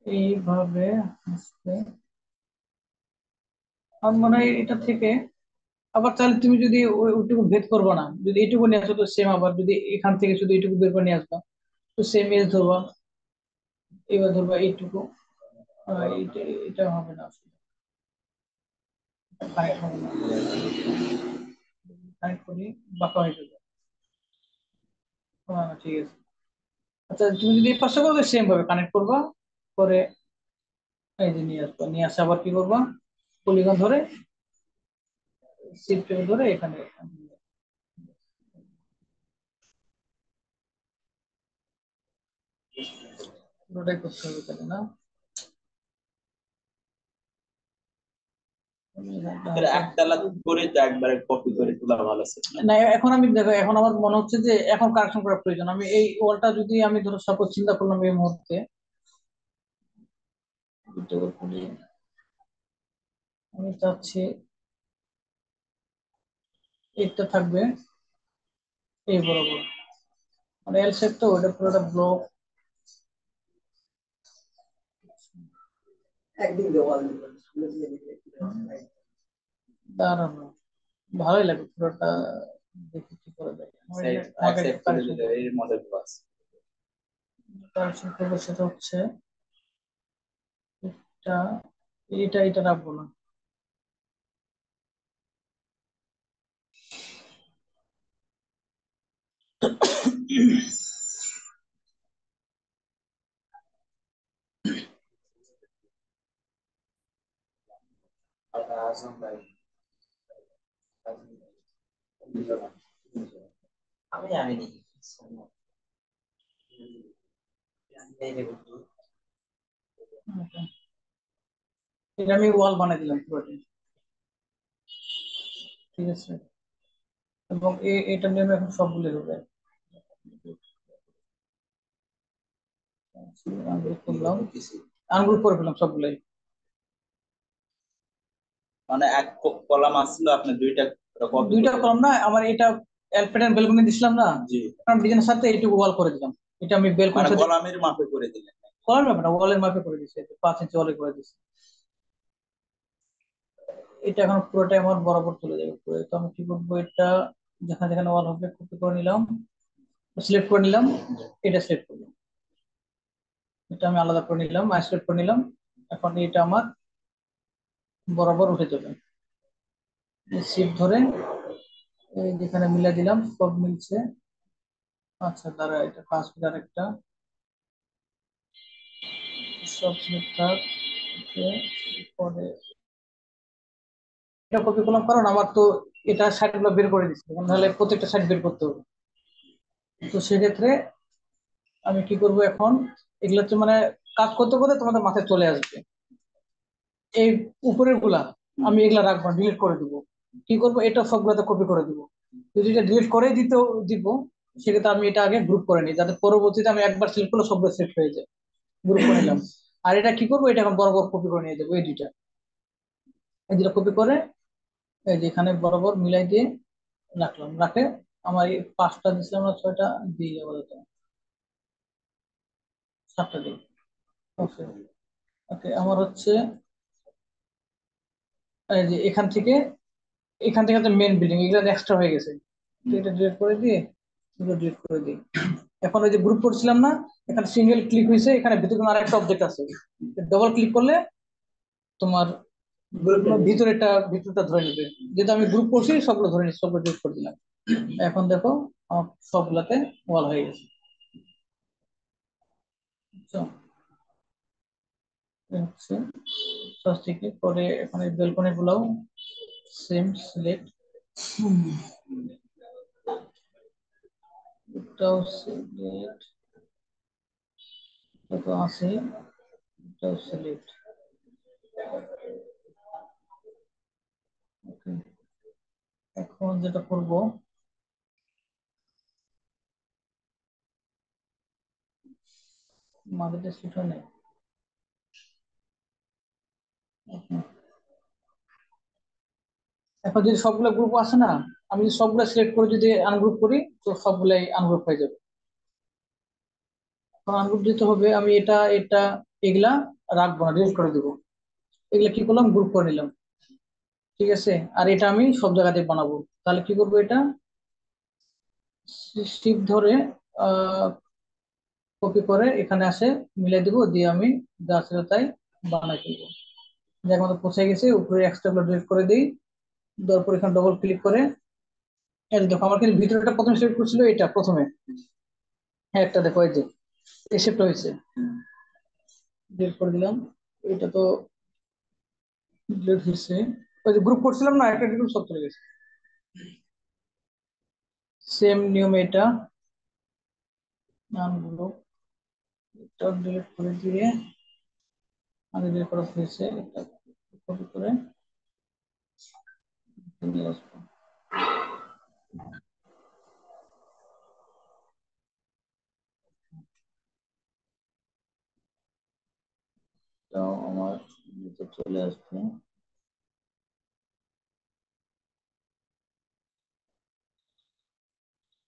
এইভাবে আসতে আমার মনে হয় এটা থেকে আবার তাহলে তুমি যদি ওইটুকু ভেদ করবো না, যদি এইটুকু নিয়ে আসো তো সেম, আবার যদি এখান থেকে শুধু এইটুকু বের করে নিয়ে আসবা তো সেম এজ ধরবা। এবার ধরবা এইটুকু, এটা এটা হবে না আসলে, কানেক্ট হবে না, কানেক্ট করি বাঁকা হয়ে যাবে। ঠিক আছে। আচ্ছা তুমি যদি এই পাশে করবে সেম ভাবে কানেক্ট করবা, করে এই যে নিয়ে আসবা, নিয়ে আসে আবার কি করবা, পলিগন ধরে শিফট ধরে এখানে পুরোটাই করতে হবে তাহলে না? একতলা করে তো একবারে কপি করে তোলা ভালো ছিল। না এখন আমি দেখো, এখন আমার মনে হচ্ছে যে এখন কারেকশন করা প্রয়োজন। আমি এই ওয়ালটা যদি আমি ধরো সাপোজ চিন্তা করলাম এই মুহূর্তে, আমি চাচ্ছি এটা থাকবে এই বরাবর, মানে এল শেপ, তো ওটা পুরোটা ব্লক একদিন দেওয়াল দাঁড়ানো ভালোই লাগে পুরোটা। দেখি কি করা যায়, এর মডেল পাস কারেকশন করবো সেটা হচ্ছে এটা, এটা রাখবো না। আজম ভাই, আমি জানি এটা আমি ওয়াল বানিয়ে দিলাম পুরোটা, ঠিক আছে। এবং এটা নিয়ে আমি এখন সবগুলো হবে আনগ্রুপ করলাম, আনগ্রুপ করে ফেললাম সবগুলোই। মানে এক কলাম আসছিল আপনার দুইটা দুইটা কলাম না, আমার এটা অ্যালফ্রেড বেলকনি দিছিলাম না, জি, কারণ ডিজাইনের সাথে এইটুকু ওয়াল করে দিলাম। এটা আমি বেলকনি মানে সাথে কলামের মাপে করে দিলেন? কলার ব্যাপার না, ওয়ালের মাপে করে দিচ্ছি, 5 ইঞ্চি ওয়ালে করে দিচ্ছি। এটা এখন পুরোটাই আমার বরাবর চলে যাবে পুরো। তো আমি কি করবো, এটা যেখানে যেখানে ওয়াল হবে কপি করে নিলাম, সিলেক্ট করে নিলাম, এটা সিলেক্ট করলাম, এটা আমি আলাদা করে নিলাম, আইসোলেট করে নিলাম। এখন এটা আমার বরাবর উঠে যাবে, শিফট ধরে এই যেখানে মিলে দিলাম সব মিলছে। আচ্ছা দাঁড়া, এটা কাজ করে আরেকটা, সব সিলেক্ট থাক, পরে এটা কপি করলাম, কারণ আমার তো এটা সাইড গুলো বের করে দিচ্ছি, নাহলে প্রত্যেকটা সাইড বের করতে হবে। তো সেক্ষেত্রে আমি কি করব এখন, এগুলো হচ্ছে মানে কাজ করতে করতে তোমাদের মাথায় চলে আসবে। এই উপরের গুলা আমি এগুলা রাখবো, ডিলিট করে দিব। কি করবো, এটা সবগুলোতে কপি করে দিব। যদি এটা ডিলিট করে দিতে দিব, সেক্ষেত্রে আমি এটা আগে গ্রুপ করে নিই, যাতে পরবর্তীতে আমি একবার সিলেক্ট করলে সবগুলো সিলেক্ট হয়ে যায়। গ্রুপ করে নিলাম। আর এটা কি করবো, এটা এখন বরাবর কপি করে নিয়ে যাবো, এই দুইটা, এই দুটো কপি করে এই যে এখানে বরাবর মিলাই দিয়ে রাখলাম, রাখে আমার এই 5টা দিছিলাম না, 6টা দিয়ে যাবো, 7টা দিই। ওকে, ওকে, আমার হচ্ছে এই যে এখান থেকে তো মেন বিল্ডিং, এগুলো এক্সট্রা হয়ে গেছে, তো এটা ডিলিট করে দিয়ে এগুলো ডিলিট করে দিই। এখন ওই যে গ্রুপ করছিলাম না, এখানে সিঙ্গেল ক্লিক হয়েছে, এখানে ভিতরে কোনো আরেকটা অবজেক্ট আছে, ডবল ক্লিক করলে তোমার ভিতরটা ধরে নেবে। যেহেতু আমি গ্রুপ করছি সবগুলো ধরে নিচ্ছি, সবগুলো ডিলিট করে দিলাম। এখন দেখো আমার সবগুলাতে ওয়াল হয়ে গেছে, বুঝছো? এই হচ্ছে ফার্স্ট থেকে পরে এখানে বেলকনি গুলাও সেম সিলেক্ট, এটাও সিলেক্ট, এটা তো আছে, এটাও সিলেক্ট। ওকে, এখন যেটা করব, মাঝেটা সিলেক্ট হয় না। Okay, এখন যদি সবগুলো গ্রুপ আছে না, আমি যদি সবগুলো সিলেক্ট করে যদি আনগ্রুপ করি তো সবগুলাই আনগ্রুপ হয়ে যাবে। এখন আনগ্রুপ দিতে হবে, আমি এটা এটা এগুলা রাখবো না, ডিলিট করে দিব। এগুলা কি করলাম, গ্রুপ করে নিলাম। ঠিক আছে, আর এটা আমি সব জায়গাতে বানাবো। তাহলে কি করবো, এটা শিফট ধরে কপি করে এখানে আসে মিলাই দিব, দিয়ে আমি যা ছিল তাই বানাই ফেলবো। যাক আমাদের পৌঁছে গেছে, উপরে এক্সট্রা গুলো ডিলিট করে দিই। দেওয়ার পর এখানে ডবল ক্লিক করে এই যে দেখো আমার কিন্তু ভিতরটা প্রথমে সিলেক্ট করছিল, এটা প্রথমে। হ্যাঁ, একটা দেখো এই যে এই শেপটা হয়েছে, ডিলিট করে দিলাম। এটা তো ডিলিট হয়েছে। ওই যে গ্রুপ করছিলাম না, একটা গ্রুপ সব চলে গেছে। সেম নিয়ম এটা নামগুলো, এটা ডিলিট করে দিয়ে আগে ডিলিট করা হয়েছে, এটা কপি করে নিয়ে আসবো। তাও আমার নিচে চলে আসবে।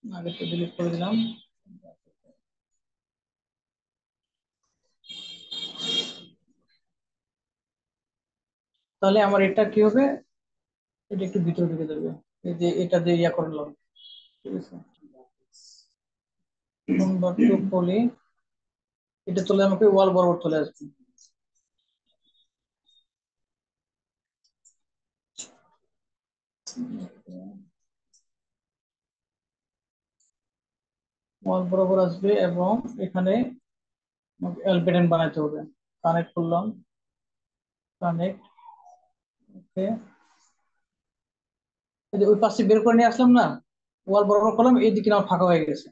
আগে তো ডিলিট করে দিলাম। তাহলে আমার এটা কি হবে, এটা একটু ভিতরে ঢুকে যাবে। এই যে এটা দিয়ে ইয়া করলাম। ঠিক আছে, কনভার্ট টু পলি, এটা চলে আমাকে ওয়াল বরাবর চলে আসবে। ওয়াল বরাবর আসবে এবং এখানে এল প্যাটার্ন বানাতে হবে। কানেক্ট করলাম, কানেক্ট। ওকে, এই যে ওই পাশে বের করে নিয়ে আসলাম না, ওয়াল বরাবর করলাম, এই দিকে আমার ফাঁকা হয়ে গেছে।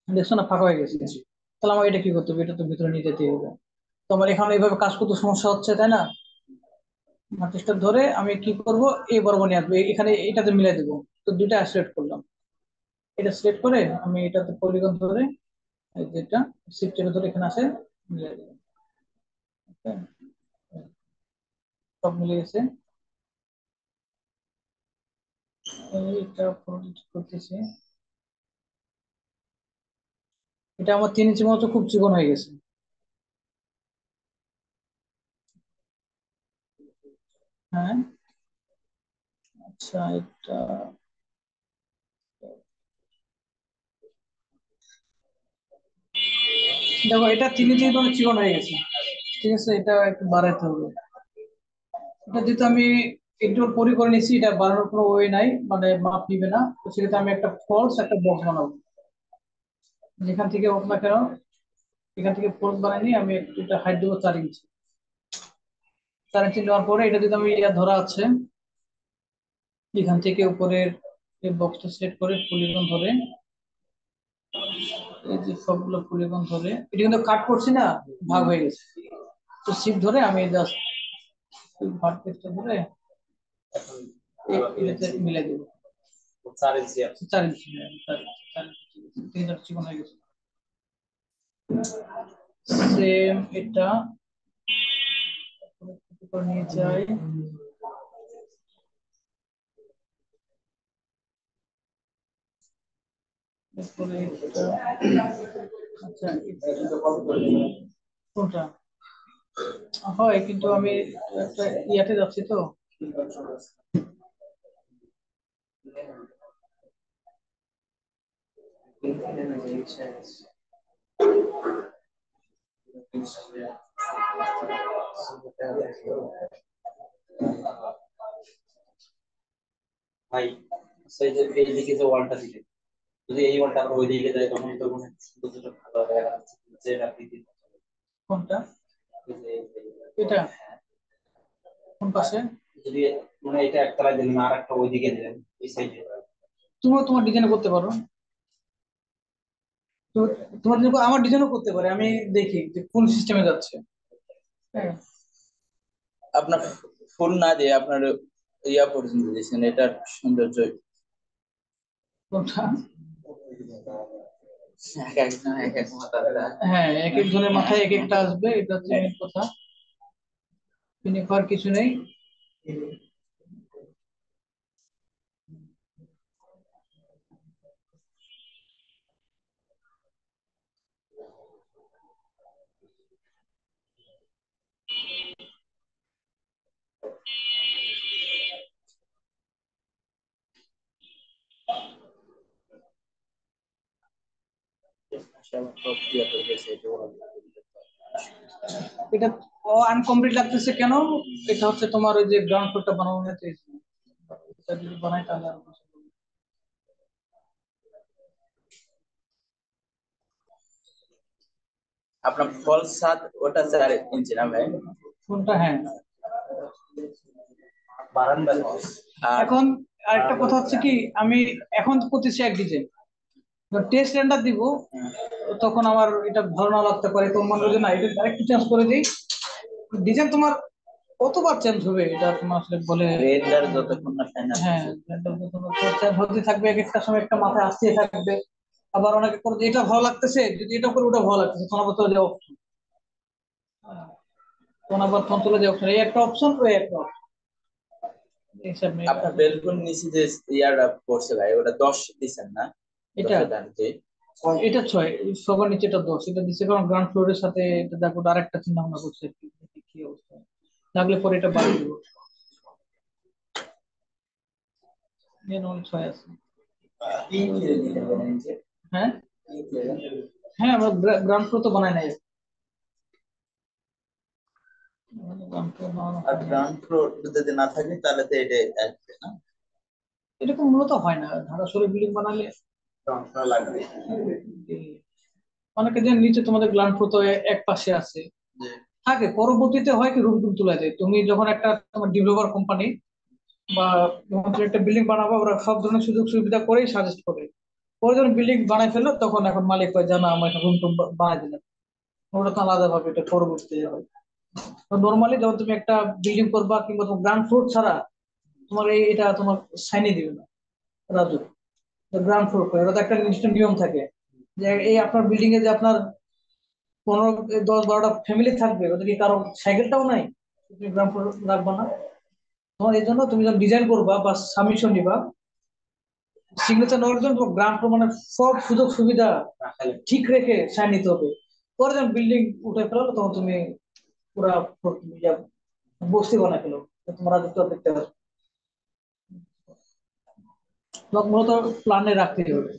দেখছো না, ফাঁকা হয়ে গেছে। তাহলে আমার এটা কি করতে হবে, এটা তো ভিতরে নিয়ে যেতে হবে। তো আমার এখানে এইভাবে কাজ করতে সমস্যা হচ্ছে, তাই না? মাটিটা ধরে আমি কি করব, এই বরাবর নিয়ে আসবো, এখানে এটাতে মিলাই দেবো। তো দুইটা সিলেক্ট করলাম, এটা সিলেক্ট করে আমি এটাতে পলিগন ধরে এই যেটা শিফট চেপে ধরে এখানে আসে মিলাই দেবো। ওকে, সব মিলে গেছে। এটা করতেছি। এটা আমার 3 ইঞ্চি মতো খুব চিকন হয়ে গেছে। হ্যাঁ, আচ্ছা, এটা দেখো, এটা 3 ইঞ্চি মতো চিকন হয়ে গেছে। ঠিক আছে, এটা একটু বাড়াইতে হবে। এটা যেহেতু আমি একটু পরি করে নিচ্ছি, এটা বাড়ানোর কোনো ওয়ে নাই, মানে মাপ নিবে না। তো সেক্ষেত্রে আমি একটা ফলস একটা বক্স বানাবো। যেখান থেকে হোক না কেন, এখান থেকে ফলস বানাই নিয়ে আমি এটা হাইট দেবো 4 ইঞ্চি। 4 ইঞ্চি নেওয়ার পরে এটা যদি আমি ইয়া ধরা আছে, এখান থেকে উপরের এই বক্সটা সেট করে পলিগন ধরে এই যে সবগুলো পলিগন ধরে এটা কিন্তু কাট করছি না, ভাগ হয়ে গেছে। তো শিপ ধরে আমি জাস্ট ভার্টেক্সটা ধরে এটাতে মিলাই দেবো। 4 ইঞ্চি আছে, 4 ইঞ্চি, 4 ইঞ্চি 3 চিকন হয়ে গেছে। সেম এটা করে নিয়ে যাই। এরপরে এটা, আচ্ছা কোনটা হয়, কিন্তু আমি একটা ইয়াতে যাচ্ছি তো। ভাই সেই যে এইদিকে যে ওয়ালটা দিলে, যদি এই ওয়ালটা আমরা ওই দিকে যাই তখন তো মনে হয় সুন্দর সুন্দর ভালো দেখা যাচ্ছে, যেটা দিদি কোনটা, এটা কোন পাশে? যদি মানে এটা একতলায় দিলেন আর একটা ওইদিকে দিলেন এই সাইডে। তুমি তোমার ডিজাইন করতে পারো। তোমার ডিজাইন আমার ডিজাইনও করতে পারে, আমি দেখি যে কোন সিস্টেমে যাচ্ছে। হ্যাঁ, আপনার ফুল না দিয়ে আপনার ইয়া পর্যন্ত দিয়েছেন, এটার সৌন্দর্য কোনটা? এক একজন এক এক মাথা। হ্যাঁ, এক একজনের মাথায় এক একটা আসবে, এটা হচ্ছে মেন কথা। কিনে খাওয়ার কিছু নেই। প্রক্রিয়া তো গেছে এটা এটা আনকমপ্লিট লাগতেছে কেন? এটা হচ্ছে তোমার ওই যে গ্রাউন্ড ফ্লোরটা বানানো হয়েছে, এটা যদি বানাই তাহলে আর কিছু হবে না। আপনার ফল ছাদ ওটা 4 ইঞ্চি না ভাই? কোনটা? হ্যাঁ। বারান্দা আর এখন আরেকটা কথা হচ্ছে কি, আমি এখন করতেছি এক ডিজাইন, টেস্ট রেন্ডার দিব, তখন আমার এটা ভালো না লাগতে পারে, তো মনে হয় যে না এটা আরেকটু চেঞ্জ করে দিই। ডিজাইন তোমার কতবার চেঞ্জ হবে এটা তোমার আসলে বলে। রেন্ডার যতক্ষণ না ফাইনাল হ্যাঁ, চেঞ্জ হতে থাকবে, এক একটা সময় একটা মাথায় আসতে থাকবে। আবার অনেকে করে যে এটা ভালো লাগতেছে, যদি এটা করে ওটা ভালো লাগতেছে, তখন আবার চলে যাও অপশন, তখন আবার ফোন চলে যাও অপশন, এই একটা অপশন ওই একটা অপশন, এইসব নিয়ে আপনার বেলকনি নিচে যে ইয়ারটা পড়ছে ভাই ওটা 10 দিছেন না? এটা 10 দাম যে এটা 6, সবার নিচে এটা 10, এটা দিচ্ছে কারণ গ্রাউন্ড ফ্লোরের সাথে এটা দেখো আরেকটা চিন্তা ভাবনা করছে আর কি, দেখি কি অবস্থা লাগলে পরে এটা বাড়িয়ে দেবো। এর অনেক 6 আছে। তিন ছেড়ে দিতে হবে নিচে। হ্যাঁ, তিন ছেড়ে হ্যাঁ, আমরা গ্রাউন্ড ফ্লোর তো বানাই নাই, গ্রাউন্ড ফ্লোর বানানো আর হয়নি। গ্রাউন্ড ফ্লোর যদি না থাকে তাহলে তো এটা আসবে না, এরকম মূলত হয় না ঢাকা বিল্ডিং বানালে। গ্রাউন্ড ফ্লোর লাগবে এই অনেকে যে নিচে তোমাদের গ্রাউন্ড ফ্লোর তো এক পাশে আছে যে থাকে, পরবর্তীতে হয় কি রুম টুম তুলে দেয়, তুমি যখন একটা তোমার ডেভেলপার কোম্পানি বা যখন তুমি একটা বিল্ডিং বানাবো, ওরা সব ধরনের সুযোগ সুবিধা করেই সাজেস্ট করে, পরে যখন বিল্ডিং বানাই ফেলো তখন এখন মালিক হয় জানা আমার একটা রুম টুম বানাই দিলাম, ওটা তো আলাদা ভাবে এটা পরবর্তীতে হয়। নর্মালি যখন তুমি একটা বিল্ডিং করবা কিংবা তোমার গ্রাউন্ড ফ্লোর ছাড়া তোমার এটা তোমার সাইনে দিবে না রাজু, গ্রাউন্ড ফ্লোর করে, ওটা তো একটা নির্দিষ্ট নিয়ম থাকে যে এই আপনার বিল্ডিং এ যে আপনার 15 10 12টা ফ্যামিলি থাকবে, ওদের কি কারো সাইকেলটাও নাই, তুমি গ্রাউন্ড ফ্লোর রাখবা না? তোমার এই জন্য তুমি যখন ডিজাইন করবা বা সাবমিশন নিবা, সিগনেচার নেওয়ার জন্য গ্রাউন্ড ফ্লোর মানে সব সুযোগ সুবিধা ঠিক রেখে সাইন নিতে হবে। পরে যখন বিল্ডিং উঠে ফেলো তখন তুমি পুরা বস্তি বানাই ফেলো, তোমার রাজত্ব দেখতে পাবে, তোমাকে মূলত প্ল্যানে রাখতে হবে।